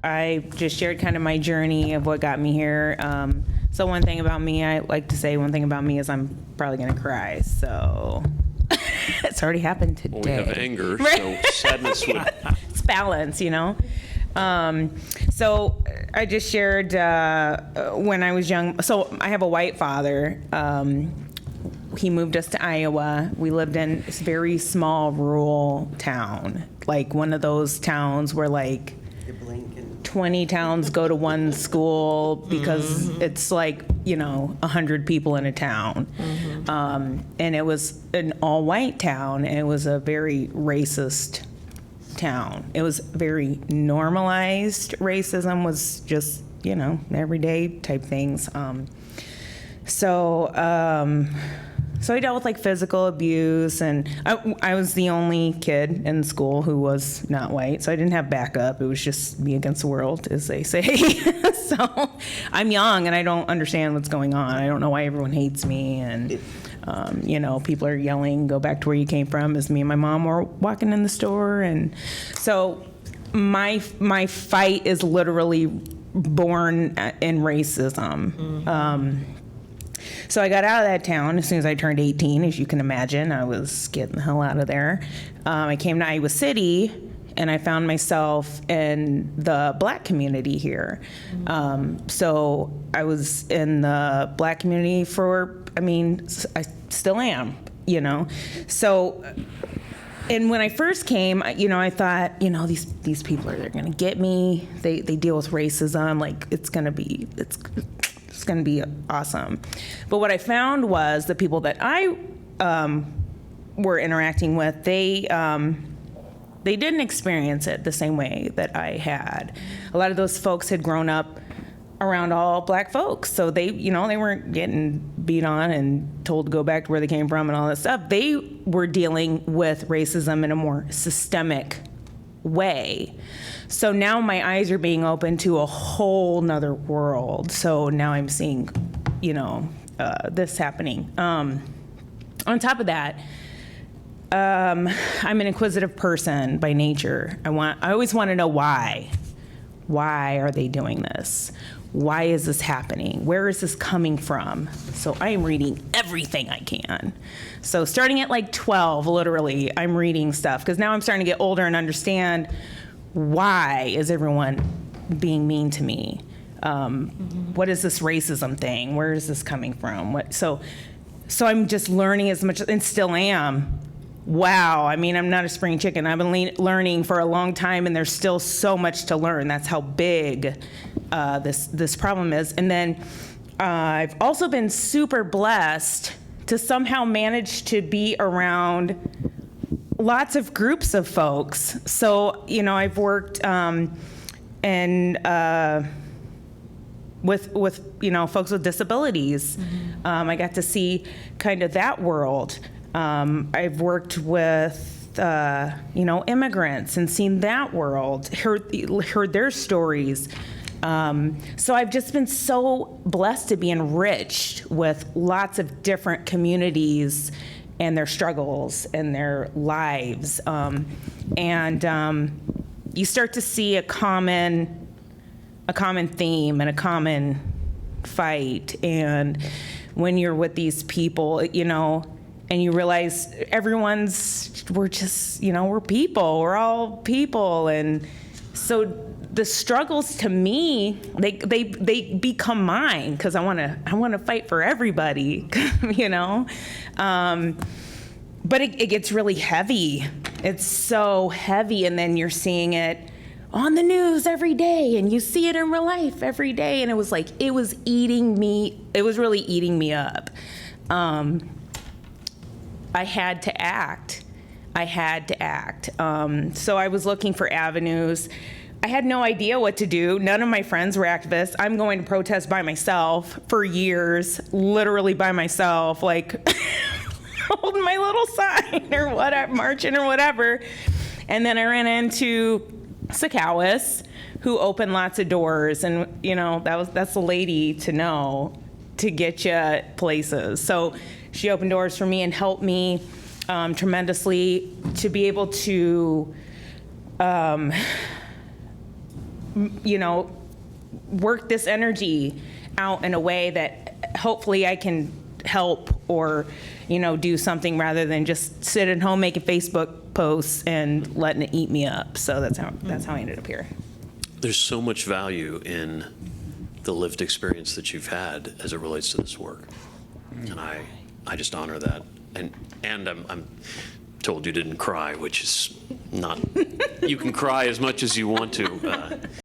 I just shared kind of my journey of what got me here. So one thing about me, I like to say one thing about me is I'm probably going to cry. So it's already happened today. Well, we have anger, right? So sadness would... It's balance, you know? So I just shared when I was young. So I have a white father. He moved us to Iowa. We lived in this very small rural town, like one of those towns where like 20 towns go to one school because it's like, 100 people in a town. And it was an all-white town, and it was a very racist town. It was very normalized. Racism was just, everyday type things. So I dealt with like physical abuse, and I was the only kid in school who was not white, so I didn't have backup. It was just me against the world, as they say. So I'm young and I don't understand what's going on. I don't know why everyone hates me, and people are yelling, "Go back to where you came from," as me and my mom were walking in the store. And so my fight is literally born in racism. So I got out of that town as soon as I turned 18, as you can imagine. I was getting the hell out of there. I came to Iowa City, and I found myself in the Black community here. So I was in the Black community I still am, So, and when I first came, I thought, these people they're going to get me. They deal with racism, like it's going to be awesome. But what I found was the people that I were interacting with, they didn't experience it the same way that I had. A lot of those folks had grown up around all Black folks, so they weren't getting beat on and told to go back to where they came from and all that stuff. They were dealing with racism in a more systemic way. So now my eyes are being opened to a whole nother world. So now I'm seeing, this happening. On top of that, I'm an inquisitive person by nature. I always want to know why. Why are they doing this? Why is this happening? Where is this coming from? So I am reading everything I can. So starting at like 12, literally, I'm reading stuff because now I'm starting to get older and understand why is everyone being mean to me? What is this racism thing? Where is this coming from? So I'm just learning as much, and still am. Wow, I'm not a spring chicken. I've been learning for a long time, and there's still so much to learn. That's how big this problem is. And then I've also been super blessed to somehow manage to be around lots of groups of folks. So, I've worked with folks with disabilities. I got to see kind of that world. I've worked with, immigrants and seen that world, heard their stories. So I've just been so blessed to be enriched with lots of different communities and their struggles and their lives. And you start to see a common theme and a common fight. And when you're with these people, and you realize we're just, we're people, we're all people. And so the struggles to me, they become mine because I want to fight for everybody, but it gets really heavy. It's so heavy. And then you're seeing it on the news every day, and you see it in real life every day. And it was really eating me up. I had to act. So I was looking for avenues. I had no idea what to do. None of my friends were activists. I'm going to protest by myself for years, literally by myself, like holding my little sign or whatever, marching or whatever. And then I ran into Sakowis, who opened lots of doors, and that's a lady to know to get you places. So she opened doors for me and helped me tremendously to be able to work this energy out in a way that hopefully I can help or, do something rather than just sit at home making Facebook posts and letting it eat me up. So that's how I ended up here. There's so much value in the lived experience that you've had as it relates to this work. And I just honor that. And I'm told you didn't cry, which is not, you can cry as much as you want to.